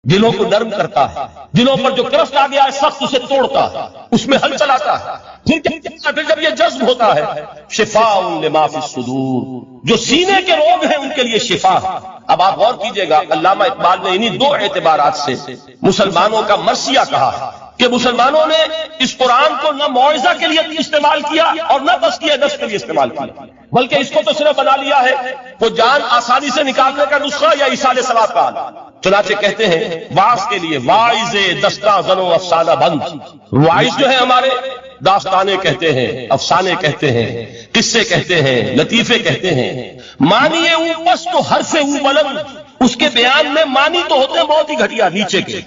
دلوں کو نرم کرتا ہے، دلوں پر جو کرفٹ آ گیا ہے سخت اسے توڑتا ہے، اس میں حل چلاتا ہے۔ پھر جب یہ جذب ہوتا ہے، شفاء لما فی الصدور، جو سینے کے روگ ہیں ان کے لیے شفا ہے۔ اب آپ غور کیجئے گا، علامہ اقبال نے انہی دو اعتبارات سے مسلمانوں کا مرثیہ کہا ہے کہ مسلمانوں نے اس قرآن کو نہ موعظہ کے لیے استعمال کیا اور نہ تزکیہ نفس کے لیے استعمال کیا، بلکہ اس کو تو صرف بنا لیا ہے وہ جان آسانی سے نکالنے کا نسخہ یا ایصال ثواب کا آلہ۔ چنانچہ کہتے ہیں واعظ کے لیے واعظ دستاں زنو افسانہ بند، واعظ جو ہے ہمارے داستانے کہتے ہیں، افسانے کہتے ہیں، قصے کہتے ہیں، لطیفے کہتے ہیں، معنی اوپس تو حرف او بلند، اس کے بیان میں معنی تو ہوتے ہیں بہت ہی گھٹیا نیچے کے،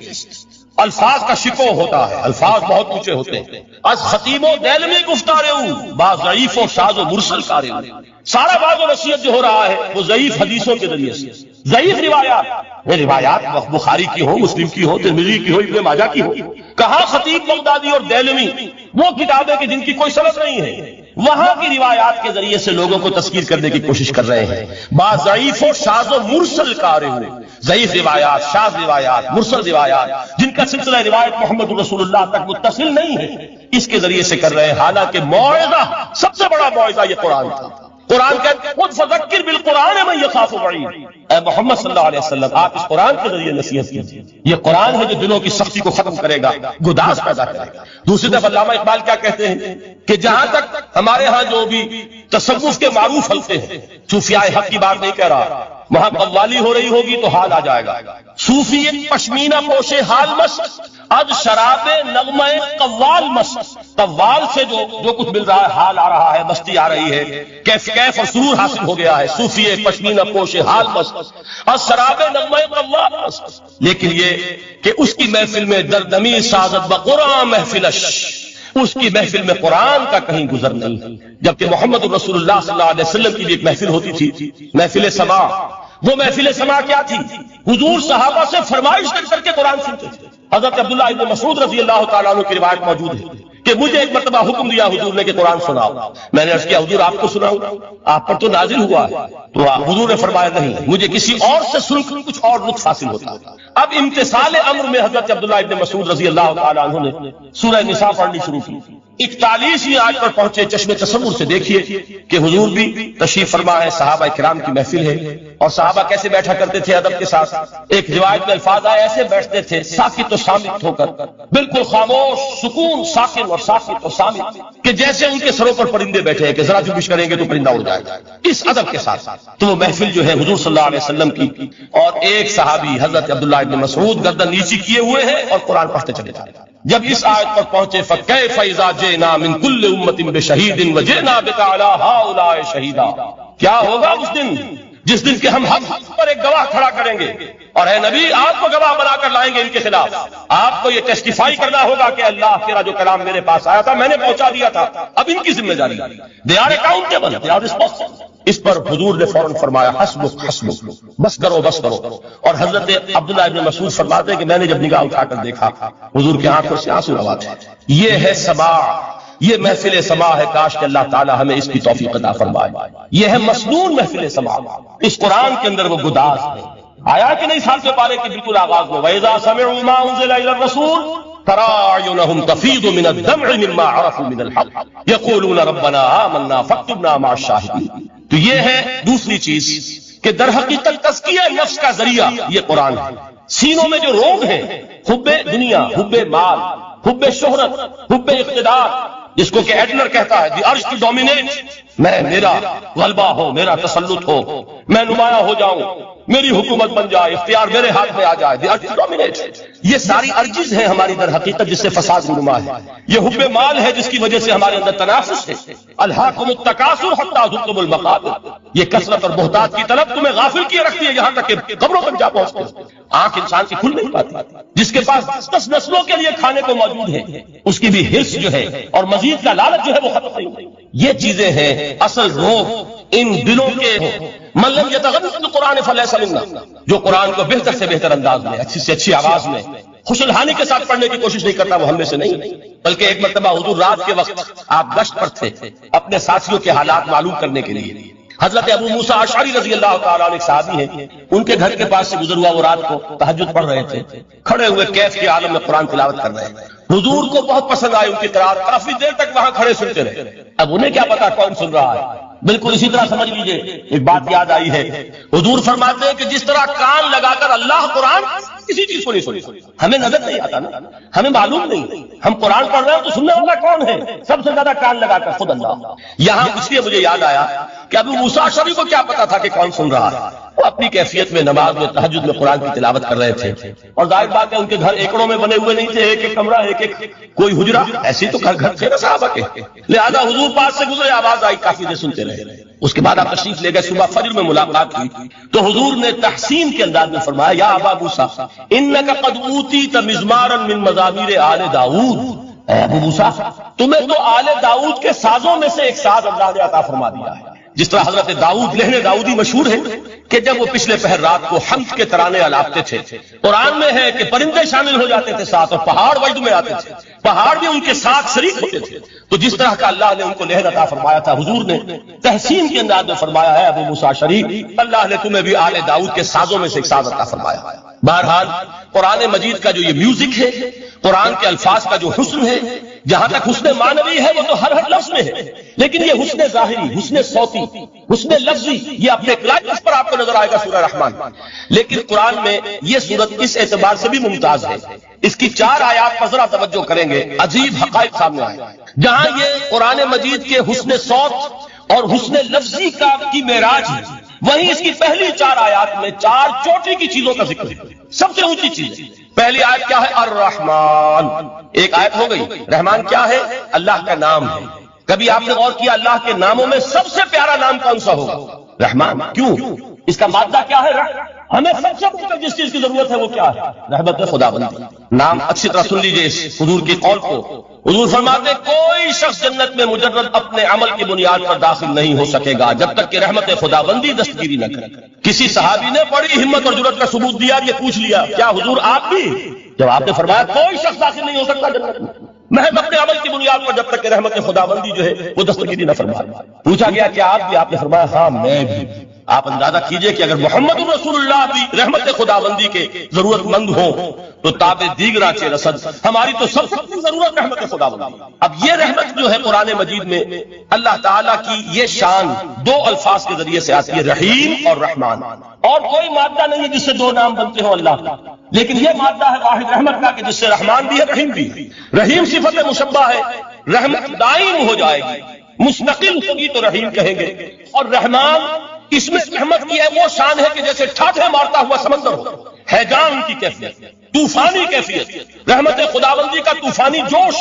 الفاظ کا شکو ہوتا ہے، الفاظ بہت اونچے ہوتے ہیں۔ از خطیب و دیلمی گفتارے ہوں با ضعیف و شاذ و مرسل کارے ہوں، سارا باز و نصیحت جو ہو رہا ہے وہ ضعیف حدیثوں کے ذریعے سے، ضعیف روایات بخاری کی ہو، مسلم کی ہو، ترمذی کی ہو، ابن ماجہ کی ہو۔ کہاں خطیب بغدادی اور دیلمی وہ کتابیں کہ جن کی کوئی سند نہیں ہے، وہاں کی روایات کے ذریعے سے لوگوں کو تذکیر کرنے کی کوشش کر رہے ہیں۔ با ضعیف و شاذ و مرسل کارے ہوئے، ضعیف روایات، شاذ روایات، مرسل روایات جن کا سلسلہ روایت محمد رسول اللہ تک متصل نہیں ہے، اس کے ذریعے سے کر رہے ہیں، حالانکہ موعظہ سب سے بڑا موعظہ یہ قرآن تھا۔ قرآن کہتے ہیں خود فذکر بالقرآن من یخاف وعید، اے محمد صلی اللہ علیہ وسلم آپ اس قرآن کے ذریعے نصیحت کیجیے، یہ قرآن ہے جو دلوں کی سختی کو ختم کرے گا، گداز پیدا کرے گا۔ دوسری طرف علامہ اقبال کیا کہتے ہیں کہ جہاں تک ہمارے ہاں جو بھی تصوف کے معروف حلقے ہیں، صوفیاء حق کی بات نہیں کہہ رہا، وہاں قوالی ہو رہی ہوگی تو حال آ جائے گا، صوفی پشمینہ پوشے حال مست از شراب نغمہ قوال مست، قوال سے جو کچھ مل رہا ہے، حال آ رہا ہے، مستی آ رہی ہے، کیف اور سرور حاصل ہو گیا ہے، صوفی پشمینہ پوشے حال مست از شراب نغمہ قوال مست، لیکن یہ کہ اس کی محفل میں دردمی سازد بقرآن محفلش، اس کی محفل میں قرآن کا کہیں گزر نہیں، جبکہ محمد رسول اللہ صلی اللہ علیہ وسلم کی بھی ایک محفل ہوتی تھی، محفل سما۔ وہ محفل سما کیا تھی؟ حضور صحابہ سے فرمائش کر کے قرآن سنتے تھے۔ حضرت عبداللہ ابن مسعود رضی اللہ تعالیٰ عنہ کی روایت موجود ہے کہ مجھے ایک مرتبہ حکم دیا حضور نے کہ قرآن سناؤ، میں نے عرض کیا حضور آپ کو سناؤں، آپ پر تو نازل ہوا ہے، تو حضور نے فرمایا نہیں، مجھے کسی اور سے سن کر کچھ اور لطف حاصل ہوتا ہے۔ اب امتثال امر میں حضرت عبداللہ ابن مسعود رضی اللہ تعالیٰ عنہ نے سورہ نساء پڑھنی شروع کی، 41ویں آیت پر پہنچے، چشم تصور سے دیکھیے کہ حضور بھی تشریف فرما ہے، صحابہ کرام کی محفل ہے، اور صحابہ کیسے بیٹھا کرتے تھے ادب کے ساتھ۔ ایک روایت میں الفاظ آئے ایسے بیٹھتے تھے ساکت و صامت ہو کر، بالکل خاموش، سکون، ساکن اور ساکت و صامت، کہ جیسے ان کے سروں پر پرندے بیٹھے ہیں کہ ذرا جنبش کریں گے تو پرندہ اڑ جائے گا، اس ادب کے ساتھ۔ تو وہ محفل جو ہے حضور صلی اللہ علیہ وسلم کی، اور ایک صحابی حضرت عبداللہ ابن مسعود گردن نیچی کیے ہوئے ہیں اور قرآن پڑھتے چلے جا رہے ہیں۔ جب اس آیت پر پہنچے فَكَيْفَ إِذَا جِئْنَا مِن كُلِّ أُمَّةٍ بِشَهِيدٍ وَجِئْنَا بِكَ عَلَىٰ هَٰؤُلَاءِ شَهِيدًا، کیا ہوگا اس دن جس دن کہ ہم حق پر ایک گواہ کھڑا کریں گے، اور اے نبی آپ کو گواہ بنا کر لائیں گے ان کے خلاف، آپ کو یہ ٹیسٹیفائی کرنا ہوگا کہ اللہ تیرا جو کلام میرے پاس آیا تھا میں نے پہنچا دیا تھا، اب ان کی ذمہ داری، they are accountable, they are responsible. اس پر حضور نے فوراً فرمایا حسبک حسبک، بس کرو بس کرو۔ اور حضرت عبداللہ ابن مسعود فرماتے ہیں کہ میں نے جب نگاہ اٹھا کر دیکھا حضور کے آنکھوں سے آنسو روا تھے۔ یہ ہے سماع، یہ محفل سماع ہے، کاش کہ اللہ تعالی ہمیں اس کی توفیق عطا فرمائے۔ یہ ہے مسنون محفل سماع، اس قرآن کے اندر وہ گداز ہے۔ آیا کہ نہیں سال کے پارے کے بالکل آغاز میں وَإِذَا سَمِعُوا مَا أُنزِلَ إِلَى الرَّسُولِ تَرَىٰ أَعْيُنَهُمْ تَفِيضُ مِنَ الدَّمْعِ مِمَّا عَرَفُوا مِنَ الْحَقِّ يَقُولُونَ رَبَّنَا آمَنَّا فَاكْتُبْنَا مَعَ الشَّاهِدِينَ۔ تو یہ ہے دوسری چیز کہ در حقیقت تزکیہ نفس کا ذریعہ یہ قرآن ہے۔ سینوں میں جو روگ ہیں، حب دنیا، حب مال، حب شہرت، حب اقتدار، جس کو کہ ایڈلر کہتا ہے دی ارج ٹو ڈومینیٹ، میں میرا غلبہ ہو، میرا تسلط ہو، میں نمایاں ہو جاؤں، میری حکومت بن جائے، اختیار میرے ہاتھ میں آ جائے، دی ارج ٹو ڈومینیٹ، یہ ساری ارجز ہیں ہماری در حقیقت جس سے فساد رونما ہے۔ یہ حب مال ہے جس کی وجہ سے ہمارے اندر تنافس ہے، الہاکم التکاثر حتی زرتم المقابر، یہ کثرت اور بہتات کی طلب تمہیں غافل کیے رکھتی ہے یہاں تک کہ قبروں تک جا پہنچتے ہو۔ آنکھ انسان کی کھل نہیں پاتی، جس کے پاس 10 نسلوں کے لیے کھانے کو موجود ہے، اس کی بھی حرص جو ہے اور مزید کا لالچ جو ہے وہ ختم نہیں ہوتی۔ یہ چیزیں ہیں اصل روگ ان دلوں کے۔ من لم يتغنى بالقرآن فليس منا، جو قرآن کو بہتر سے بہتر انداز میں، اچھی سے اچھی آواز میں، خوش الحانی کے ساتھ پڑھنے کی کوشش نہیں کرتا، وہ ہم میں سے نہیں۔ بلکہ ایک مرتبہ حضور رات کے وقت آپ گشت پر تھے اپنے ساتھیوں کے حالات معلوم کرنے کے لیے، حضرت ابو موسیٰ اشعری رضی اللہ تعالیٰ عنہ ایک صحابی ہیں، ان کے گھر کے پاس سے گزر ہوا، وہ رات کو تہجد پڑھ رہے تھے، کھڑے ہوئے کیف کے عالم میں قرآن تلاوت کر رہے ہیں. حضور کو بہت پسند آئی ان کی قرات، کافی دیر تک وہاں کھڑے سنتے رہے. اب انہیں کیا پتا کون سن رہا ہے. بالکل اسی طرح سمجھ لیجئے ایک بات یاد آئی ہے، حضور فرماتے ہیں کہ جس طرح کان لگا کر اللہ قرآن کسی چیز کو نہیں سنی، ہمیں نظر نہیں آتا نا، ہمیں معلوم نہیں، ہم قرآن پڑھ رہے ہیں تو سننے والا کون ہے؟ سب سے زیادہ کان لگا کر خود اللہ. یہاں اس لیے مجھے یاد آیا کہ ابو موسیٰ اشعری کو کیا پتا تھا کہ کون سن رہا ہے. وہ اپنی کیفیت میں نماز میں تہجد میں قرآن کی تلاوت کر رہے تھے، اور ظاہر بات ہے ان کے گھر ایکڑوں میں بنے ہوئے نہیں تھے، ایک ایک کمرہ، ایک ایک کوئی حجرہ، ایسے تو گھر تھے نا صحابہ کے. لہذا حضور پاس سے گزرے، آواز آئی، کافی دیر سنتے رہے. اس کے بعد آپ تشریف لے گئے، صبح فجر میں ملاقات ہوئی تو حضور نے تحسین کے انداز میں فرمایا، یا ابا موسیٰ انک قد اوتیت مزمارا من مزامیر آل داؤد. اے ابو موسیٰ، تمہیں تو آل داؤد کے سازوں میں سے ایک ساز اللہ نے عطا فرما دیا ہے. جس طرح حضرت داؤد لہن داؤدی مشہور ہے کہ جب وہ پچھلے پہر رات کو حمد کے ترانے الاپتے تھے، قرآن میں ہے کہ پرندے شامل ہو جاتے تھے ساتھ، اور پہاڑ وجد میں آتے تھے، پہاڑ بھی ان کے ساتھ شریک ہوتے تھے. تو جس طرح کا اللہ نے ان کو لہن عطا فرمایا تھا، حضور نے تحسین کے انداز میں فرمایا ہے ابو موسیٰ اشعری، اللہ نے تمہیں بھی آل داؤد کے سازوں میں سے ایک ساز عطا فرمایا. بہرحال قرآن مجید کا جو یہ میوزک ہے، قرآن کے الفاظ کا جو حسن ہے، جہاں تک حسن معنوی ہے وہ تو ہر لفظ میں ہے، لیکن یہ حسن ظاہری، حسن صوتی، حسن لفظی، یہ اپنے کلائمکس پر آپ کو نظر آئے گا سورہ رحمان. لیکن قرآن میں یہ سورت اس اعتبار سے بھی ممتاز ہے، اس کی 4 آیات پر ذرا توجہ کریں گے، عجیب حقائق سامنے آئے. جہاں یہ قرآن مجید کے حسن صوت اور حسن لفظی کی معراج ہے، وہیں اس کی پہلی 4 آیات میں 4 چوٹی کی چیزوں کا ذکر ہے، سب سے اونچی چیز ہے. پہلی آیت کیا ہے؟ الرحمن. ایک آیت ہو گئی. رحمان کیا ہے؟ اللہ کا نام ہے. کبھی آپ نے غور کیا اللہ کے ناموں میں سب سے پیارا نام کون سا ہوگا؟ رحمان. کیوں؟ اس کا مادہ کیا ہے؟ ہمیں سب سے بڑھ کر جس چیز کی ضرورت ہے وہ کیا ہے؟ رحمت خداوندی. نام اچھی طرح سن لیجئے اس حضور کی قول کو. حضور فرماتے کوئی شخص جنت میں مجرد اپنے عمل کی بنیاد پر داخل نہیں ہو سکے گا جب تک کہ رحمت خداوندی دستگیری نہ کرے. کسی صحابی نے بڑی ہمت اور جرأت کا ثبوت دیا، یہ پوچھ لیا کیا حضور آپ بھی؟ جب آپ نے فرمایا کوئی شخص داخل نہیں ہو سکتا جنت میں محض اپنے عمل کی بنیاد پر جب تک کہ رحمت خداوندی جو ہے وہ دستگیری نہ فرمائے. پوچھا گیا کیا آپ بھی؟ آپ نے فرمایا ہاں میں بھی. آپ اندازہ کیجئے کہ اگر محمد رسول اللہ بھی رحمت خداوندی کے ضرورت مند ہوں تو تاب دیگرا چے رسد، ہماری تو سب سے بڑی ضرورت رحمت خداوندی. اب یہ رحمت جو ہے قرآن مجید میں اللہ تعالیٰ کی یہ شان 2 الفاظ کے ذریعے سے آتی ہے، رحیم اور رحمان. اور کوئی مادہ نہیں ہے جس سے 2 نام بنتے ہوں اللہ کا، لیکن یہ مادہ ہے واحد رحمت کا کہ جس سے رحمان بھی ہے رحیم بھی ہے. رحیم صفت مشبہ ہے، رحمت دائم ہو جائے گی، مستقل ہوگی تو رحیم کہیں گے. اور رحمان اس میں رحمت کی ہے وہ شان ہے کہ جیسے ٹھاٹھے مارتا ہوا سمندر ہو، ہیجان کی کیفیت، طوفانی کیفیت. رحمت خداوندی کا طوفانی جوش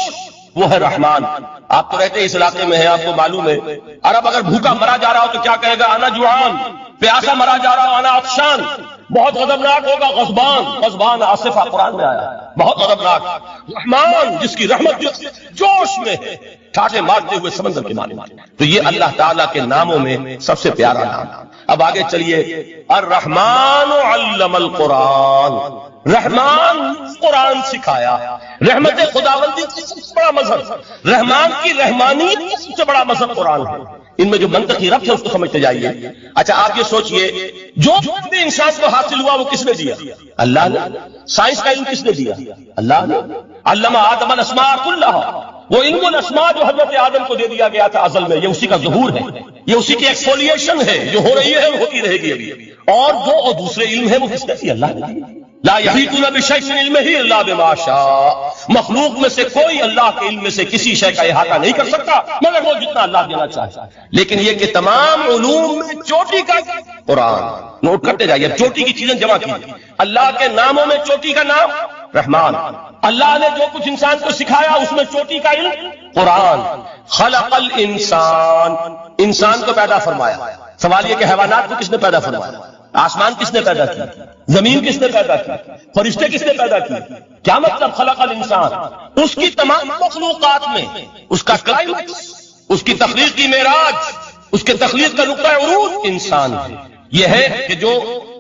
وہ ہے رحمان. آپ تو رہتے اس علاقے میں ہیں، آپ کو معلوم ہے عرب اگر بھوکا مرا جا رہا ہو تو کیا کہے گا؟ انا جوعان. پیاسا مرا جا رہا ہو انا عطشان. بہت غضبناک ہوگا غضبان. غضبان آصفہ قرآن میں آیا، بہت غضبناک. رحمان جس کی رحمت جوش میں ہے، ٹھاٹھے مارتے ہوئے سمندر کے مالک. تو یہ اللہ تعالیٰ کے ناموں میں سب سے پیارا نام. اب آگے چلیے، الرحمن علم القرآن. رحمان قرآن سکھایا. رحمت خداوندی کا سب سے بڑا مذہب، رحمان کی رحمانیت کا سب سے بڑا مذہب قرآن ہے. ان میں جو منطقی ربط ہے اس کو سمجھتے جائیے. اچھا آپ یہ سوچئے جو بھی انسان کو حاصل ہوا وہ کس نے دیا؟ اللہ نے. سائنس کا علم کس نے دیا؟ اللہ نے. علم آدم الاسماء کلھا. وہ علم الاسماء جو حضرت آدم کو دے دیا گیا تھا ازل میں، یہ اسی کا ظہور ہے، یہ اسی کی ایکسفولیشن ہے جو ہو رہی ہے ہوتی رہے گی ابھی. اور جو دوسرے علم ہے وہ کس نے دیا؟ اللہ نے. لا یحیطون بشیء من علمہ الا بما شاء. مخلوق میں سے کوئی اللہ کے علم میں سے کسی شے کا احاطہ نہیں کر سکتا مگر وہ جتنا اللہ دینا چاہے. لیکن یہ کہ تمام علوم میں چوٹی کا قرآن. نوٹ کرتے جائیے، چوٹی کی چیزیں جمع کی. اللہ کے ناموں میں چوٹی کا نام رحمان. اللہ نے جو کچھ انسان کو سکھایا اس میں چوٹی کا علم قرآن. خلق الانسان. انسان کو پیدا فرمایا. سوال یہ کہ حیوانات کو کس نے پیدا فرمایا؟ آسمان کس نے پیدا کی؟ زمین کس نے پیدا کی؟ فرشتے کس نے پیدا کی؟ کیا مطلب خلق الانسان؟ اس کی تمام مخلوقات میں اس کا کلائمیکس، اس کی تخلیق کی معراج، اس کے تخلیق کا نقطہ عروج انسان ہے. یہ ہے کہ جو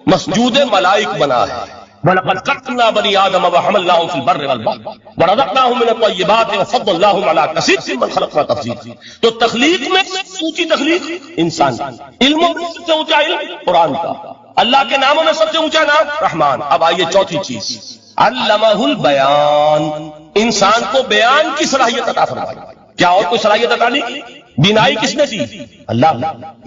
مسجود ملائک بنا ہے، وَلَقَدْ كَرَّمْنَا بَنِي آدَمَ وَحَمَلْنَاهُمْ فِي الْبَرِّ وَالْبَحْرِ وَرَزَقْنَاهُم مِّنَ الطَّيِّبَاتِ وَفَضَّلْنَاهُمْ عَلَىٰ كَثِيرٍ مِّمَّنْ خَلَقْنَا تَفْضِيلًا. تو تخلیق میں اونچی تخلیق انسان، علم میں سب سے اونچا علم قرآن کا، اللہ کے ناموں میں سب سے اونچا نام رحمان. اب آئیے چوتھی چیز، علمہ البیان، انسان کو بیان کی صلاحیت عطا فرمائی. کیا اور کوئی صلاحیت عطا نہیں کی؟ بینائی کس نے دی؟ اللہ.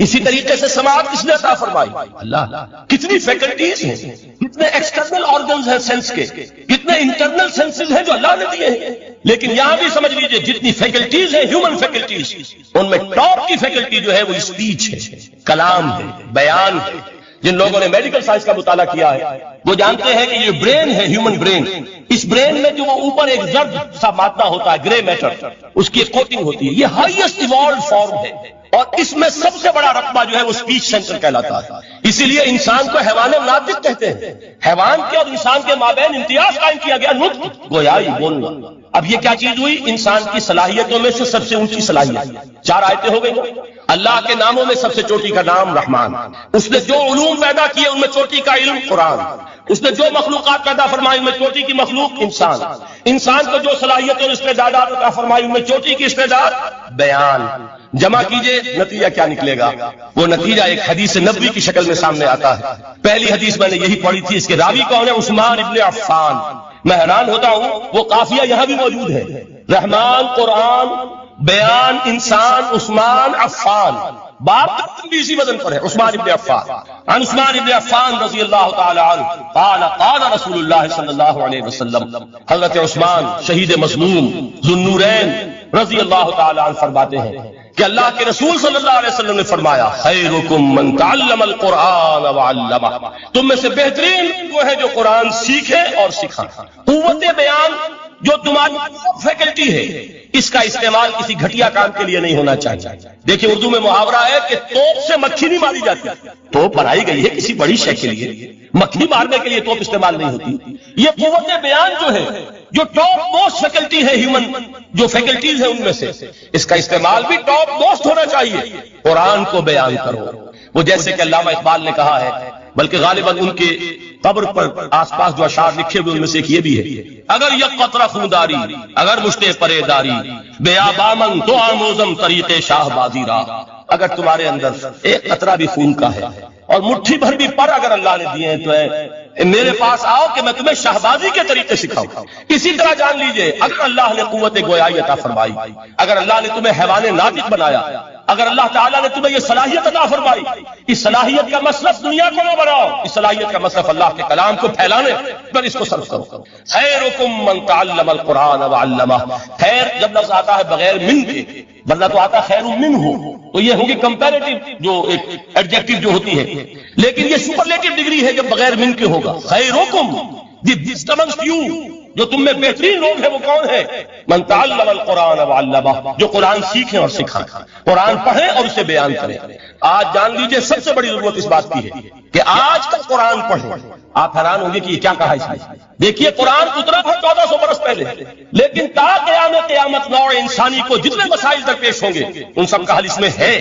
اسی طریقے سے سماعت کس نے عطا فرمائی؟ اللہ. کتنی فیکلٹیز ہیں، کتنے ایکسٹرنل آرگنز ہیں سینس کے، کتنے انٹرنل سینسز ہیں جو اللہ نے دیے ہیں. لیکن یہاں بھی سمجھ لیجئے جتنی فیکلٹیز ہیں ہیومن فیکلٹیز، ان میں ٹاپ کی فیکلٹی جو ہے وہ اسپیچ ہے، کلام ہے، بیان ہے. جن لوگوں نے میڈیکل سائنس کا مطالعہ کیا ہے وہ جانتے ہیں کہ یہ برین ہے، ہیومن برین، اس برین میں جو اوپر ایک زرد سا مادہ ہوتا ہے، گرے میٹر، اس کی ایک کوٹنگ ہوتی ہے. یہ ہائیسٹ ایوالوڈ فارم ہے اور اس میں سب سے بڑا رقبہ جو ہے وہ اسپیچ سینٹر کہلاتا ہے. اسی لیے انسان کو حیوان ناطق کہتے ہیں. حیوان کے اور انسان کے مابین امتیاز قائم کیا گیا، نطق، گویائی، بولنا. اب یہ کیا چیز ہوئی؟ انسان کی صلاحیتوں میں سے سب سے اونچی صلاحیت. 4 آیتیں ہو گئی. اللہ کے ناموں میں سب سے چوٹی کا نام رحمان. اس نے جو علوم پیدا کیے ان میں چوٹی کا علم قرآن. اس نے جو مخلوقات پیدا فرمائی ان میں چوٹی کی مخلوق انسان. انسان کو جو صلاحیت اور استعدادات عطا فرمائی ان میں چوٹی کی استعداد بیان. جمع کیجئے نتیجہ کیا نکلے گا؟ وہ نتیجہ ایک حدیث نبوی کی شکل میں سامنے آتا ہے. پہلی حدیث میں نے یہی پڑھی تھی. اس کے راوی کون ہے؟ عثمان ابن عفان. میں حیران ہوتا ہوں وہ قافیہ یہاں بھی موجود ہے، رحمان، قرآن، بیان، انسان، عثمان، عفان. باپ بھی اسی وزن پر ہے، عثمان ابن عفان. عن عثمان ابن عفان رضی اللہ تعالی عنہ قال قال رسول اللہ صلی اللہ علیہ وسلم. حضرت عثمان شہید مظلوم ذو النورین رضی اللہ تعالی عنہ فرماتے ہیں کہ اللہ کے رسول صلی اللہ علیہ وسلم نے فرمایا خیرکم من تعلم القرآن وعلمہ. تم میں سے بہترین وہ ہے جو قرآن سیکھے اور سکھائے. قوت بیان جو تمہاری فیکلٹی ہے اس کا استعمال کسی گھٹیا کام کے لیے نہیں ہونا چاہیے. دیکھیں اردو میں محاورہ ہے کہ توپ سے مکھی نہیں ماری جاتی. توپ بنائی گئی ہے کسی بڑی شے کے لیے، مکھی مارنے کے لیے توپ استعمال نہیں ہوتی. یہ قوت بیان جو ہے جو ٹاپ موسٹ فیکلٹی ہے ہیومن جو فیکلٹیز ہیں ان میں سے، اس کا استعمال بھی ٹاپ موسٹ ہونا چاہیے. قرآن کو بیان کرو. وہ جیسے کہ علامہ اقبال نے کہا ہے، بلکہ غالباً ان کے قبر پر آس پاس جو اشعار لکھے ہوئے ان میں سے ایک یہ بھی ہے، اگر یک قطرہ خونداری اگر مشتے پرے داری بیابامن تو آموزم طریق شاہ بازی را. اگر تمہارے اندر ایک قطرہ بھی خون کا ہے اور مٹھی بھر بھی پر اگر اللہ نے دیے ہیں تو میرے پاس آؤ کہ میں تمہیں شہبازی کے طریقے سکھاؤں. اسی طرح جان لیجئے اگر اللہ نے قوت گویائی عطا فرمائی، اگر اللہ نے تمہیں حیوان ناطق بنایا، اگر اللہ تعالیٰ نے تمہیں یہ صلاحیت عطا فرمائی، اس صلاحیت کا مصرف دنیا کو نہ بناؤ، اس صلاحیت کا مصرف اللہ کے کلام کو پھیلانے پر اس کو صرف کرو. خیرکم من تعلم القرآن وعلمہ. خیر جب لفظ آتا ہے بغیر من کے، ورنہ تو آتا خیر منہ، تو یہ ہوگی کمپیریٹو جو ایک ایڈجیکٹو جو ہوتی ہے، لیکن یہ سپرلیٹو ڈگری ہے جب بغیر من کے ہوگا. خیرکم دی بیسٹ امنگسٹ یو، جو تم میں بہترین لوگ ہیں وہ کون ہے؟ من تعلم القرآن وعلمہ، جو قرآن سیکھیں اور سکھائیں، قرآن پڑھیں اور اسے بیان کریں. آج جان لیجئے سب سے بڑی ضرورت اس بات کی ہے کہ آج کا قرآن پڑھیں. آپ حیران ہوں گے کہ یہ کیا کہا اس نے. دیکھیے قرآن اترا تھا 1400 برس پہلے، لیکن تا قیامت نوع انسانی کو جتنے مسائل درپیش ہوں گے ان سب کا حل اس میں ہے.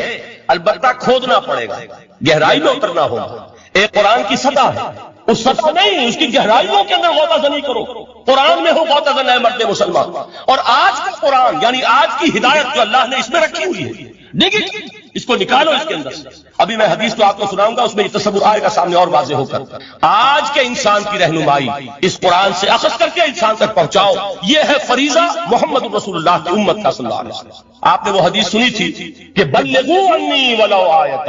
البتہ کھودنا پڑے گا، گہرائی میں اترنا ہوگا. ایک قرآن کی سطح ہے، اس سطح نہیں اس کی گہرائیوں کے اندر غوطہ زنی کرو. قرآن میں ہو غوطہ زن ہے مرد مسلمان. اور آج کا قرآن یعنی آج کی ہدایت جو اللہ نے اس میں رکھی ہوئی ہے، دیکھیے اس کو نکالو اس کے اندر. ابھی میں حدیث تو آپ کو سناؤں گا، اس میں یہ تصور آئے گا سامنے اور واضح ہو کر. آج کے انسان کی رہنمائی اس قرآن سے اخذ کر کے انسان تک پہنچاؤ. یہ ہے فریضہ محمد رسول اللہ کی امت کا صلی اللہ علیہ وسلم. آپ نے وہ حدیث سنی تھی کہ بلغوا عنی ولو آیۃ.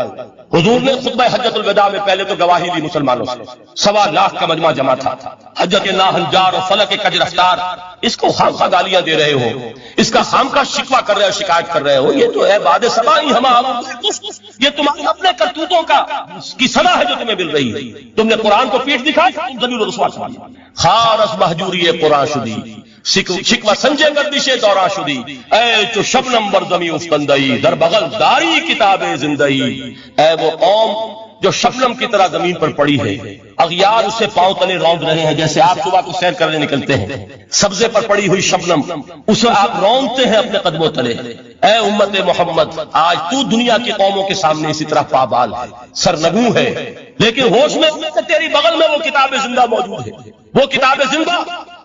حضور نے خطبہ حجۃ الوداع میں پہلے تو گواہی دی مسلمانوں سے. 1.25 لاکھ کا مجمع جمع تھا. حجت ناہنجار اور فلک کج رفتار، اس کو خامخواہ گالیاں دے رہے ہو، اس کا خامخواہ شکوہ کر رہے ہو، شکایت کر رہے ہو. یہ تو ہے باد صبا ہی ہم، یہ تمہارے اپنے کرتوتوں کی سزا ہے جو تمہیں مل رہی ہے. تم نے قرآن کو پیٹ دکھائی، تم ذلیل و رسوا سمجھا. خارس محجوری قرآن شدی شکوہ سنجے گردش دوران شدی. اے جو شبنم برزمی افکندئی در بغل داری کتاب زندئی. اے وہ قوم جو شبنم کی طرح زمین پر پڑی ہے، اغیار اسے پاؤں تلے روند رہے ہیں. جیسے آپ صبح کو سیر کرنے نکلتے ہیں، سبزے پر پڑی ہوئی شبنم اسے آپ روندتے ہیں اپنے قدموں تلے. اے امت محمد، آج تو دنیا کی قوموں کے سامنے اسی طرح پابال ہے، سرنگوں ہے، لیکن ہوش میں تیری بغل میں وہ کتاب زندہ موجود ہے. وہ کتاب زندہ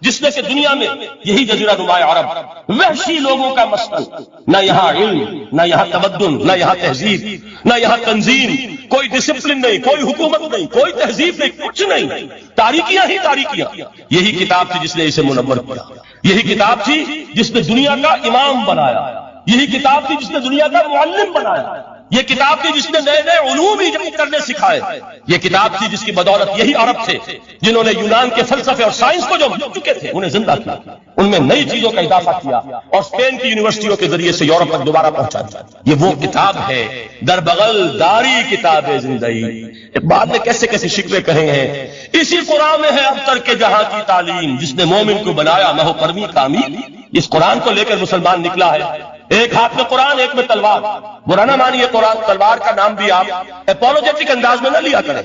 جس نے کہ دنیا میں یہی جزیرہ نما عرب وحشی لوگوں کا مسکن، نہ یہاں علم، نہ یہاں تمدن، نہ یہاں تہذیب، نہ یہاں تنظیم، کوئی ڈسپلن نہیں، کوئی حکومت نہیں، کوئی تہذیب نہیں، کچھ نہیں، تاریکیاں ہی تاریکیاں۔ یہی کتاب تھی جس نے اسے منور کیا، یہی کتاب تھی جس نے دنیا کا امام بنایا، یہی کتاب تھی جس نے دنیا کا معلم بنایا، یہ کتاب تھی جس نے نئے نئے علوم ایجاد کرنے سکھائے، یہ کتاب تھی جس کی بدولت یہی عرب تھے جنہوں نے یونان کے فلسفے اور سائنس کو جو بھول چکے تھے انہیں زندہ کیا، ان میں نئی چیزوں کا اضافہ کیا اور اسپین کی یونیورسٹیوں کے ذریعے سے یورپ تک دوبارہ پہنچا دیا۔ یہ وہ کتاب ہے در بغل داری کتاب زندگی۔ بعد میں کیسے کیسے شکوے کہے ہیں، اسی قرآن میں ہے ابتر کے جہاں کی تعلیم، جس نے مومن کو بنایا محو پرمی کامل۔ اس قرآن کو لے کر مسلمان نکلا ہے، ایک ہاتھ میں قرآن، ایک میں تلوار۔ برا نہ مانیے قرآن تلوار کا نام بھی آپ اپولوجیٹک انداز میں نہ لیا کریں۔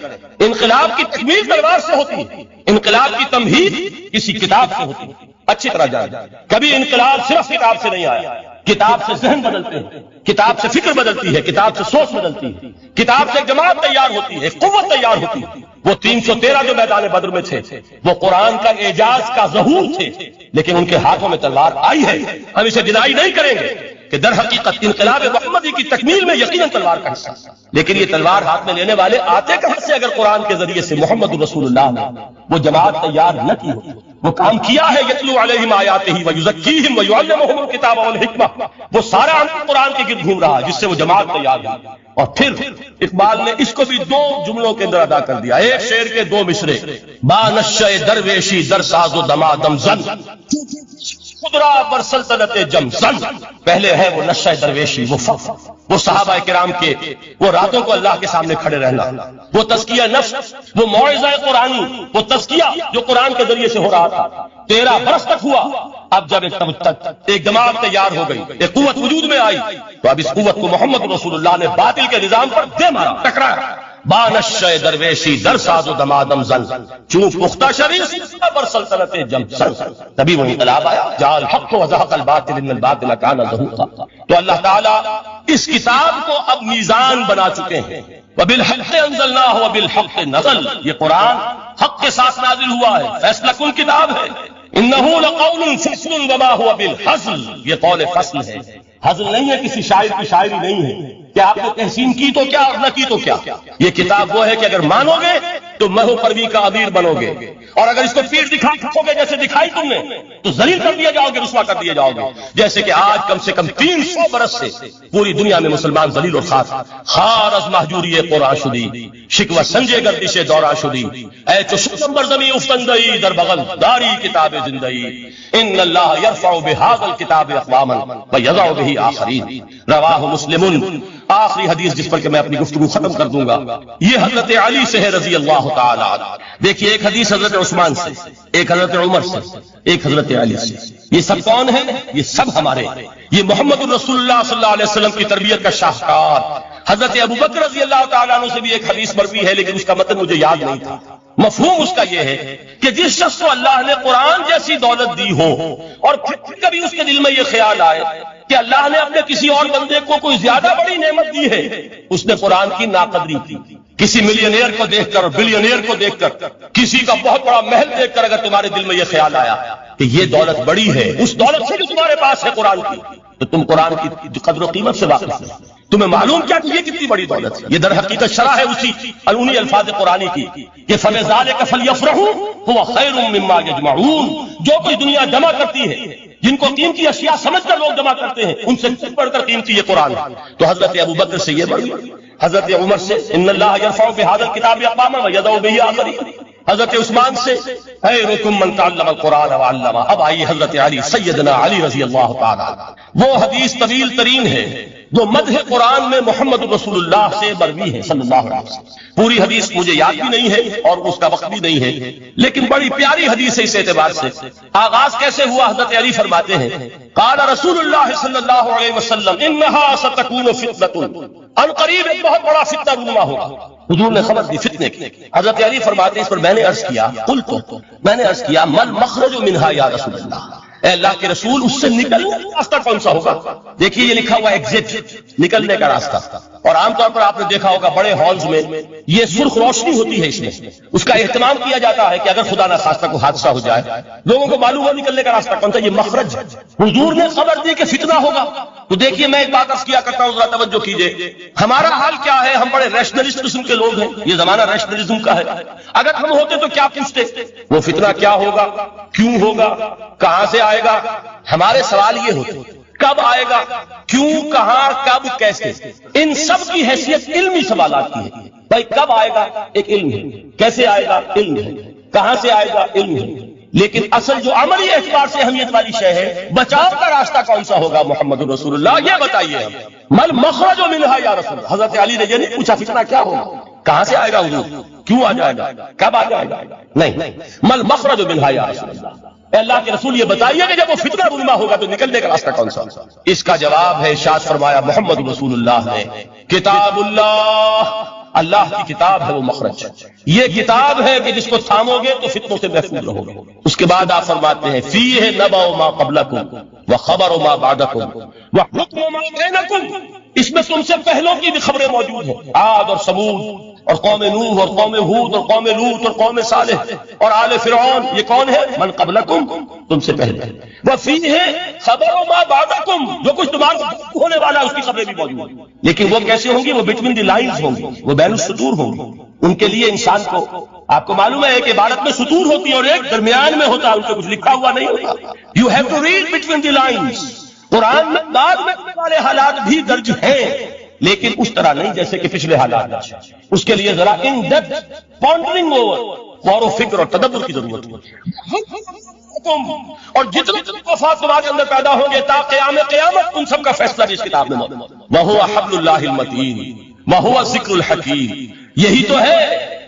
انقلاب کی تکمیل تلوار سے ہوتی ہے، انقلاب کی تمہید کسی کتاب سے ہوتی ہے۔ اچھی طرح جان، کبھی انقلاب صرف کتاب سے نہیں آیا، کتاب سے ذہن بدلتے ہیں، کتاب سے فکر بدلتی ہے، کتاب سے سوچ بدلتی ہے، کتاب سے ایک جماعت تیار ہوتی ہے، ایک قوت تیار ہوتی ہے۔ وہ 313 جو میدان بدر میں تھے وہ قرآن کا اعجاز کا ظہور تھے، لیکن ان کے ہاتھوں میں تلوار آئی ہے، ہم اسے ڈینائی نہیں کریں گے کہ در حقیقت انقلاب محمدی کی تکمیل میں یقیناً تلوار کا حصہ، لیکن یہ تلوار ہاتھ میں لینے والے آتے کہاں سے اگر قرآن کے ذریعے سے محمد رسول اللہ نے وہ جماعت تیار نہ کی ہوتی، وہ کام کیا ہے یتلو علیہم آیاتہ ویزکیہم ویعلمہم الکتاب والحکمہ، وہ سارا عمل قرآن کے گرد گھوم رہا جس سے وہ جماعت تیار ہوئی۔ اور پھر اقبال نے اس کو بھی دو جملوں کے اندر ادا کر دیا، ایک شعر کے دو مصرے، با نشہ درویشی در ساز و دمادم زن خدرا بر سلطنت جم زن۔ پہلے ہے وہ نشہ درویشی، وہ صحابہ کرام کے وہ راتوں کو اللہ کے سامنے کھڑے رہنا، وہ تزکیہ نفس، وہ موعظہ قرآنی، وہ تزکیہ جو قرآن کے ذریعے سے ہو رہا تھا 13 برس تک ہوا۔ اب جب ایک دماغ تیار ہو گئی، ایک قوت وجود میں آئی، تو اب اس قوت کو محمد رسول اللہ نے باطل کے نظام پر دے مارا، ٹکرایا۔ بانشہ درویشی در ساز و دمادم زن چون پختہ شریف بر سلطنت جم زن۔ تبھی وہ انقلاب آیا، جعل حق و زہق الباطل ان الباطل کان زہوقا۔ تو اللہ تعالیٰ اس کتاب کو اب میزان بنا چکے ہیں، وبالحق انزلناہ وبالحق نزل۔ یہ قرآن حق کے ساتھ نازل ہوا ہے، فیصلہ کن کتاب ہے۔ انہ لقول فصل وما هو بالحزل، یہ قول فصل ہے، حزل نہیں ہے، کسی شاعر کی شاعری نہیں ہے کہ آپ نے تحسین کی تو کیا اور نہ کی تو کیا۔ یہ کتاب وہ ہے کہ اگر مانو گے تو محو پروی کا امیر بنو گے، اور اگر اس کو پیٹ دکھا سکو گے جیسے دکھائی تم نے تو ذلیل کر دیا جاؤ گے، رسوا کر دیا جاؤ گے، جیسے کہ آج کم سے کم 300 برس سے پوری دنیا میں مسلمان ذلیل و خار از محجوری قرآن شدی، شکوہ سنجے گردش دورہ شدی، اے چو شکمبر زمین افتندئی در بغل داری کتاب زندگی، ان اللہ یرفع بہذا الکتاب اقواما ویضع بہ آخرین۔ رواہ مسلم۔ آخری حدیث جس پر کہ میں اپنی گفتگو ختم کر دوں گا، یہ حضرت علی سے ہے رضی اللہ تعالی عنہ۔ دیکھیے ایک حدیث حضرت عثمان سے، ایک حضرت عمر سے، ایک حضرت علی سے۔ یہ سب کون ہیں؟ یہ سب ہمارے ہیں۔ یہ محمد الرسول اللہ صلی اللہ علیہ وسلم کی تربیت کا شاہکار۔ حضرت ابوبکر رضی اللہ تعالیٰ عنہ سے بھی ایک حدیث مروی ہے، لیکن اس کا متن مجھے یاد نہیں تھا۔ مفہوم اس کا یہ ہے کہ جس شخص کو اللہ نے قرآن جیسی دولت دی ہو اور پھر کبھی اس کے دل میں یہ خیال آئے کہ اللہ نے اپنے کسی اور بندے کو کوئی زیادہ بڑی نعمت دی ہے، اس نے قرآن کی ناقدری کی۔ کسی ملینئر کو دیکھ کر اور بلینئر کو دیکھ کر، کسی کا بہت بڑا محل دیکھ کر اگر تمہارے دل میں یہ خیال آیا کہ یہ دولت بڑی ہے اس دولت سے جو تمہارے پاس ہے قرآن کی، تو تم قرآن کی قدر و قیمت سے واقف نہیں۔ تمہیں معلوم کیا کہ یہ کتنی بڑی دولت ہے؟ یہ در حقیقت شرح ہے اسی انہی الفاظ قرآنی کی کہ فَبِذَلِكَ فَلْيَفْرَحُوا هُوَ خَيْرٌ مِّمَّا يَجْمَعُونَ۔ جو کوئی دنیا جمع کرتی ہے، جن کو قیمتی اشیاء سمجھ کر لوگ جمع کرتے ہیں، ان سے بڑھ کر قیمتی یہ قرآن ہے۔ تو حضرت ابوبکر سے یہ بڑی، حضرت عمر سے ان اللہ یرفع بہذا الکتاب اقواما ویضع بہ آخرین، حضرت عثمان سے خیرکم من تعلم القرآن وعلمہ۔ اب آئیے حضرت علی، سیدنا علی رضی اللہ تعالیٰ۔ وہ حدیث طویل ترین ہے جو مدح قرآن میں محمد رسول اللہ سے مروی ہے صلی اللہ علیہ وسلم۔ پوری حدیث مجھے یاد بھی نہیں ہے اور اس کا وقت بھی نہیں ہے، لیکن بڑی پیاری حدیث ہے اس اعتبار سے۔ آغاز کیسے ہوا؟ حضرت علی فرماتے ہیں قال رسول اللہ صلی اللہ علیہ وسلم انہا ستکون فتنۃ، ان قریب ایک بہت بڑا فتنہ رونما ہوگا۔ حضور نے خبر دی فتنے کی۔ حضرت علی فرماتے ہیں اس پر میں نے عرض کیا، قلت، میں نے عرض کیا، مل مخرج منہا یا رسول اللہ، اے اللہ کے رسول اس سے نکلنے کا راستہ کون سا ہوگا؟ دیکھیے یہ لکھا ہوا ایگزٹ، نکلنے کا راستہ، اور عام طور پر آپ نے دیکھا ہوگا بڑے ہالز میں یہ سرخ روشنی ہوتی ہے، اس میں اس کا اہتمام کیا جاتا ہے کہ اگر خدا نخواستہ کو حادثہ ہو جائے لوگوں کو معلوم ہو نکلنے کا راستہ کون سا، یہ مخرج ہے۔ حضور نے خبر دی کہ فتنہ ہوگا۔ تو دیکھیے میں ایک بات عرض کیا کرتا ہوں، ذرا توجہ کیجئے، ہمارا حال کیا ہے؟ ہم بڑے ریشنلسٹ قسم کے لوگ ہیں، یہ زمانہ ریشنلزم کا ہے۔ اگر ہم ہوتے تو کیا پوچھتے؟ وہ فتنہ کیا ہوگا، کیوں ہوگا، کہاں سے آئے گا؟ ہمارے سوال یہ ہوتے، کب آئے گا، کیوں، کہاں، کب، کیسے؟ ان سب کی حیثیت علمی سوالات کی ہے۔ بھائی کب آئے گا ایک علم ہے، کیسے آئے گا علم ہے، کہاں سے آئے گا علم ہے، لیکن اصل جو عملی اعتبار سے اہمیت والی شے ہے، بچاؤ کا راستہ کون سا ہوگا؟ محمد رسول اللہ، یہ بتائیے ہم۔ مل مخرج منہا یا رسول اللہ، حضرت علی نے یہ نہیں پوچھا فتنہ کیا ہوگا، کہاں سے آئے گا حضور، کیوں آ جائے گا، کب آ جائے گا، نہیں، مل مخرج منہا یا رسول اللہ، اے اللہ کے رسول یہ بتائیے کہ جب وہ فتنہ رونما ہوگا تو نکلنے کا راستہ کون سا؟ اس کا جواب ہے، ارشاد فرمایا محمد رسول اللہ نے، کتاب اللہ، اللہ کی کتاب ہے وہ مخرج، یہ کتاب ہے کہ جس کو تھامو گے تو فتنوں سے محفوظ رہو گے۔ اس کے بعد آپ فرماتے ہیں فیہ نبأ ما قبلکم وخبر ما بعدکم وحکم ما بینکم، اس میں تم سے پہلوں کی بھی خبریں موجود ہیں، عاد اور ثمود اور قوم نوح اور قوم ہود اور قوم لوط اور قوم صالح اور آل فرعون، یہ کون ہے؟ من قبلکم، تم سے پہلے، وفیہ خبر ما بعدکم، جو کچھ تمہارا ہونے والا ہے اس کی خبریں بھی موجود ہیں، لیکن وہ کیسے ہوں گی؟ وہ بٹوین دی لائنز ہوں گی، وہ بین السطور ہوں گی۔ ان کے لیے انسان کو، آپ کو معلوم ہے ایک عبارت میں سطور ہوتی ہے اور ایک درمیان میں ہوتا ہے، ان سے کچھ لکھا ہوا نہیں ہوتا۔ You have to read between the lines. Quran میں بعد میں ہونے والے حالات بھی درج ہیں، لیکن اس طرح نہیں جیسے کہ پچھلے حالات درج ہیں۔ اس کے لیے ذرا ان ڈیپتھ پونڈرنگ اوور، غور و فکر اور تدبر کی ضرورت ہے۔ اور جتنے وفات تمہارے اندر پیدا ہوں گے تا قیامت ان سب کا فیصلہ بھی اس کتاب میں موجود ہے۔ وَهُوَ حَبْلُ اللَّهِ الْمَتِينُ وَهُوَ الذِّكْرُ الْحَكِيمُ، یہی تو ہے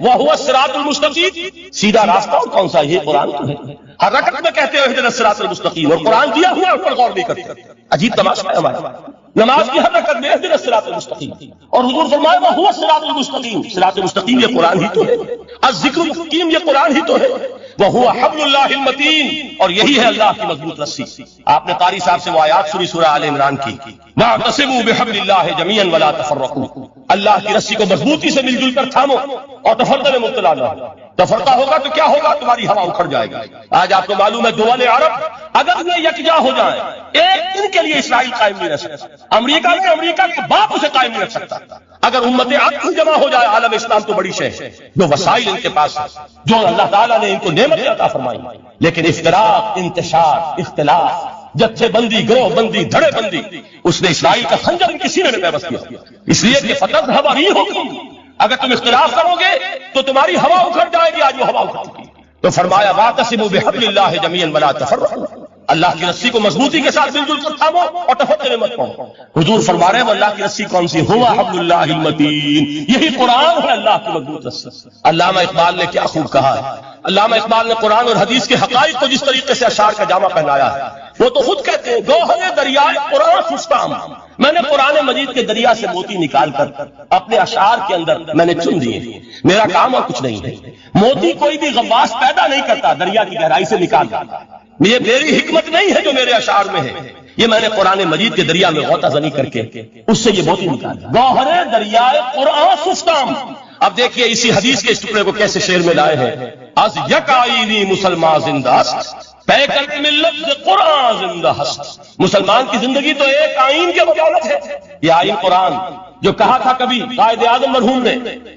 وَهُوَ الصِّرَاطُ الْمُسْتَقِيمُ، سیدھا راستہ اور کون سا؟ یہ قرآن تو ہے۔ ہر رکعت میں کہتے ہیں اهْدِنَا الصِّرَاطَ الْمُسْتَقِيمُ، اور قرآن دیا ہوا اس پر غور نہیں کرتے۔ عجیب تماشا ہے ہمارا، نماز کی ہر رکعت میں اهْدِنَا الصِّرَاطَ الْمُسْتَقِيمُ، اور حضور فرمایا وَهُوَ الصِّرَاطُ الْمُسْتَقِيمُ، صراط مستقیم یہ قرآن ہی تو ہے، الذکر الحکیم یہ قرآن ہی تو ہے، وَهُوَ حَبْلُ اللَّهِ الْمَتِينُ، اور یہی ہے اللہ کی مضبوط رسی۔ آپ نے قاری صاحب سے وہ آیات سنی سورہ آل عمران کی، وَاعْتَصِمُوا بِحَبْلِ اللَّهِ جَمِيعًا وَلَا تَفَرَّقُوا، اللہ کی رسی کو مضبوطی سے مل جل کر تھامو اور تفرقے میں مبتلا نہ ہو۔ تفرقہ ہوگا تو کیا ہوگا؟ تمہاری ہوا اکھڑ جائے گی۔ آج آپ کو معلوم ہے دول عرب اگر یہ یکجا ہو جائیں، ایک دن کے لیے اسرائیل قائم نہیں رہ سکتا، امریکہ کے باپ اسے قائم نہیں رکھ سکتا۔ اگر امت عرب جمع ہو جائے، عالم اسلام تو بڑی شے ہے، جو وسائل ان کے پاس ہے، جو اللہ تعالیٰ نے ان کو نعمت عطا فرمائی، لیکن افتراق، انتشار، اختلاف، جتھے بندی، گروہ بندی، دھڑے بندی، اس نے اسرائیل کا خنجر ان کے سینے میں پیوست کیا، اس لیے کہ فتذهب ريحكم، اگر تم اختلاف کرو گے تو تمہاری ہوا اکھڑ جائے گی۔ آج وہ ہوا اکھڑ چکی، تو فرمایا واعتصموا بحبل اللہ جميعا ولا تفرقوا، اللہ کی رسی کو مضبوطی کے ساتھ مل جل کر تھامو اور تفرقے میں مت پاؤ۔ حضور فرما رہے ہیں وہ اللہ کی رسی کون سی؟ هو حبل اللہ المتین، یہی قرآن ہے اللہ کی مضبوط رسی۔ علامہ اقبال نے کیا خوب کہا ہے، علامہ اقبال نے قرآن اور حدیث کے حقائق کو جس طریقے سے اشعار کا جامہ پہنایا ہے، وہ تو خود کہتے ہیں گوہر دریائے قرآن سستام، میں نے قرآن مجید کے دریا سے موتی نکال کر اپنے اشعار کے اندر میں نے چن دیے، میرا کام اور کچھ نہیں ہے۔ موتی کوئی بھی غواص پیدا نہیں کرتا، دریا کی گہرائی سے نکالتا، یہ میری حکمت نہیں ہے جو میرے اشعار میں ہے، یہ میں نے قرآن مجید کے دریا میں غوطہ زنی کر کے اس سے یہ موتی نکالا، گوہر دریائے قرآن سستام۔ اب دیکھیے اسی حدیث کے اس ٹکڑے کو کیسے شعر میں لائے ہیں، از یک آئینی مسلمان زندہ است، پیکر میں لفظ قرآن زندہ ہست، مسلمان کی زندگی تو ایک آئین کے بدولت ہے، یہ آئین قرآن جو کہا تھا کبھی قائد اعظم مرحوم نے،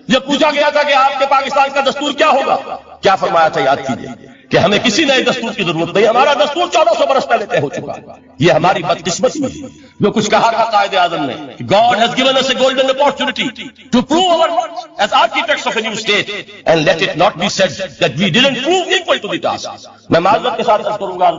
جب پوچھا گیا تھا کہ آپ کے پاکستان کا دستور کیا ہوگا، کیا فرمایا تھا؟ یاد کیجیے کہ ہمیں کسی نئے دستور کی ضرورت نہیں، ہمارا دستور 1400 برس پہلے طے ہو چکا ہے۔ یہ ہماری بدقسمتی ہے جو کچھ کہا تھا قائد اعظم نے، God has given us a golden opportunity to prove our worth as architects of a new state and let it not be said that we didn't prove equal to the task۔ میں معذرت کے ساتھ عرض کروں گا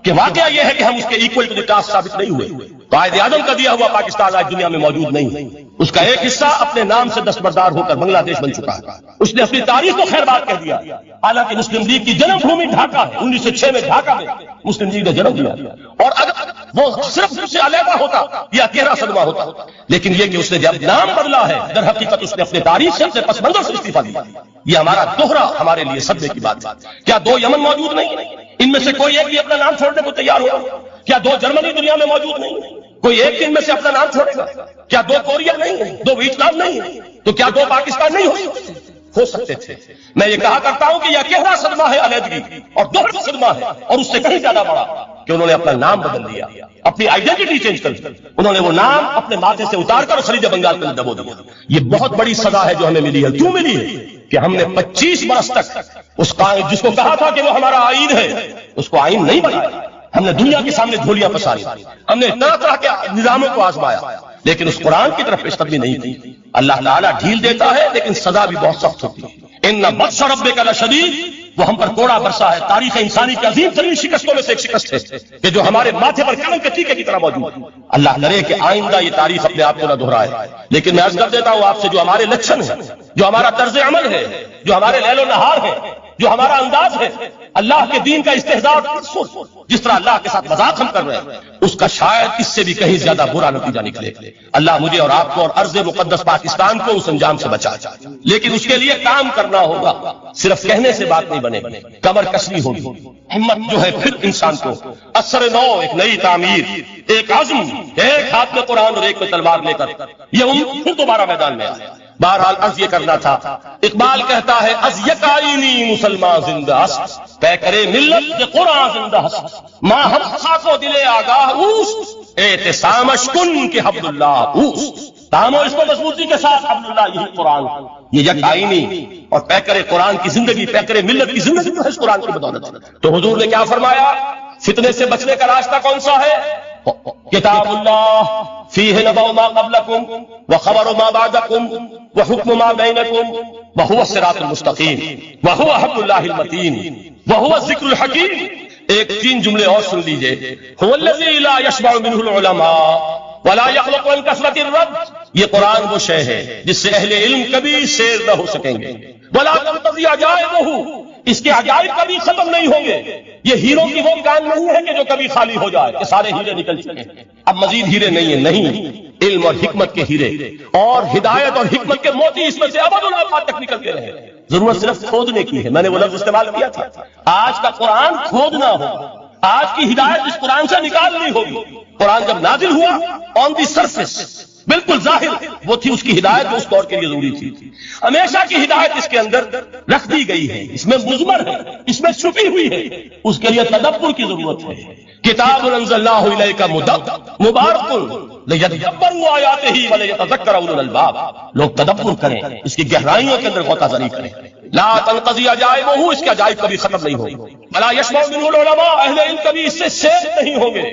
کہ واقعہ یہ ہے کہ ہم اس کے equal to the task ثابت نہیں ہوئے۔ قائد اعظم کا دیا ہوا پاکستان آج دنیا میں موجود نہیں، اس کا ایک حصہ اپنے نام سے دستبردار ہو کر بنگلہ دیش بن چکا ہے، اس نے اپنی تاریخ کو خیر بات کہہ دیا، حالانکہ مسلم لیگ کی جنم بھومی ڈھاکہ ہے، 1906 میں ڈھاکہ میں مسلم لیگ نے جنم دیا، اور اگر وہ صرف اس سے علیحدہ ہوتا یہ اکیلا صدمہ ہوتا، لیکن یہ کہ اس نے جب نام بدلا ہے در حقیقت اس نے اپنے تاریخ سے، اپنے پس منظر سے استعفیٰ دیا۔ یہ ہمارا دوہرا ہمارے لیے صدمے کی بات ہے۔ کیا دو یمن موجود نہیں؟ ان میں سے کوئی ایک بھی اپنا نام چھوڑنے کو تیار ہو؟ کیا 2 جرمنی دنیا میں موجود نہیں ہے؟ کوئی ایک ان میں سے اپنا نام چھوڑے گا؟ کیا 2 کوریا نہیں ہے؟ 2 ویتنام نہیں ہے؟ تو کیا 2 پاکستان نہیں ہو سکتے تھے؟ میں یہ کہا کرتا ہوں کہ یہ گہرا صدمہ ہے علیحدگی، اور دوہرا صدمہ ہے، اور اس سے کہیں زیادہ بڑا کہ انہوں نے اپنا نام بدل دیا، اپنی آئیڈینٹی چینج کر دی، انہوں نے وہ نام اپنے ماتھے سے اتار کر خلیج بنگال میں دبو دیا۔ یہ بہت بڑی سزا ہے جو ہمیں ملی ہے۔ کیوں ملی ہے؟ کہ ہم نے 25 برس تک اس قائد جس کو کہا تھا کہ وہ ہمارا آئین ہے، اس کو آئین نہیں بنایا۔ ہم نے دنیا کے سامنے دھولیاں پساری، ہم نے طرح طرح کے نظاموں کو آزمایا، لیکن اس قرآن کی طرف پیش قدمی نہیں کی۔ اللہ تعالیٰ ڈھیل دیتا ہے لیکن سزا بھی بہت سخت ہوتی ہے۔ ان بطش ربک لشدید، وہ ہم پر کوڑا برسا ہے۔ تاریخ انسانی کی عظیم ترین شکستوں میں سے ایک شکست ہے کہ جو ہمارے ماتھے پر کلم کے ٹیکے کی طرح موجود ہے۔ اللہ کرے کہ آئندہ یہ تاریخ اپنے آپ کو نہ دہرائے۔ لیکن میں عرض کر دیتا ہوں آپ سے، جو ہمارے لچھن ہے، جو ہمارا طرز عمل ہے، جو ہمارے لیل و نہار ہے، جو ہمارا انداز ہے، اللہ کے دین کا استہزاء اور تجسس، جس طرح اللہ کے ساتھ مذاق ہم کر رہے ہیں، اس کا شاید اس سے بھی کہیں زیادہ برا نتیجہ نکلے۔ اللہ مجھے اور آپ کو اور ارض مقدس پاکستان کو اس انجام سے بچا، لیکن اس کے لیے کام کرنا ہوگا۔ صرف کہنے سے بات نہیں بنے، کمر کسنی ہوگی۔ ہمت جو ہے پھر انسان کو اثر نو، ایک نئی تعمیر، ایک عزم، ایک ہاتھ میں قرآن اور ایک میں تلوار لے کر یہ پھر دوبارہ میدان میں آیا۔ بہرحال عرض یہ کرنا تھا، اقبال کہتا ہے از یکائینی مسلمان زندہ است، طے کرے ملت کے قرآن زندہ است، ماں ہم خاک و دل آگاہ اوست، اعتصامش کن کہ حبل اللہ اوست۔ تامو اس کو مضبوطی کے ساتھ، حبل اللہ یہی قرآن، یہ یکائینی اور پیکر قرآن کی زندگی، پیکر ملت کی زندگی جو ہے اس قرآن کی بدولت۔ تو حضور نے کیا فرمایا؟ فتنے سے بچنے کا راستہ کون سا ہے؟ کتاب اللہ فیہ نبأ ما قبلکم وخبر ما بعدکم وحکم ما بینکم وہو الصراط المستقیم وہو حبل اللہ المتین وہو الذکر الحکیم۔ ایک 3 جملے اور سن لیجئے۔ هو الذی لا یشبع منہ العلماء ولا یخلق عن کثرۃ الرد، یہ قرآن وہ شے ہے جس سے اہل علم کبھی سیر نہ ہو سکیں گے۔ ولا تنقضی عجائبہ، اس کے عجائب کبھی ختم نہیں ہوں گے۔ یہ ہیروں کی وہ کان نہیں ہے کہ جو کبھی خالی ہو جائے کہ سارے ہیرے نکل چکے ہیں، اب مزید ہیرے نہیں ہیں، نہیں، علم اور حکمت کے ہیرے اور ہدایت اور حکمت کے موتی اس میں سے ابد الآباد تک نکلتے رہے۔ ضرورت صرف کھودنے کی ہے، میں نے وہ لفظ استعمال کیا تھا۔ آج کا قرآن کھودنا ہوگا، آج کی ہدایت اس قرآن سے نکالنی ہوگی۔ قرآن جب نازل ہوا آن دی سرفیس، بالکل ظاہر وہ تھی اس کی ہدایت جو اس دور کے لیے ضروری تھی۔ ہمیشہ کی ہدایت اس کے اندر رکھ دی گئی ہے، اس میں مضمر ہے، اس میں چھپی ہوئی ہے، اس کے لیے تدبر کی ضرورت ہے۔ کتاب انزلناہ الیک مبارک لیدبروا آیاتہ ولیتذکر اولو الالباب، لوگ تدبر کریں، اس کی گہرائیوں کے اندر غوطہ زنی کریں۔ لا تنقضی عجائبہ، اس کے عجائب کبھی ختم نہیں ہوں گے۔ ولا یشبع منہ العلماء، اہل علم کبھی اس سے سیر نہیں ہوں گے۔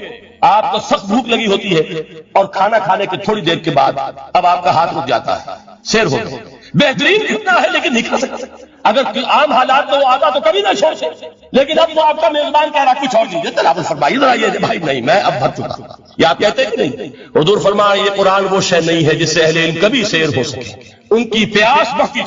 آپ کو سخت بھوک لگی ہوتی ہے اور کھانا کھانے کے تھوڑی دیر کے بعد اب آپ کا ہاتھ رک جاتا ہے، سیر ہو گئی۔ بہترین کھانا ہے لیکن نہیں کھا سکتا۔ اگر عام حالات میں وہ آتا تو کبھی نہ چھوڑتے، لیکن اب وہ آپ کا میزبان کہہ رہا کچھ اور دیجیے، تلاوت فرمائیے ذرا، یہ بھائی نہیں میں اب بھر چکا۔ یہ آپ کہتے ہیں کہ نہیں؟ حضور فرمایا یہ قرآن وہ شے نہیں ہے جس سے اہل علم کبھی سیر ہو سکے، ان کی پیاس بڑھتی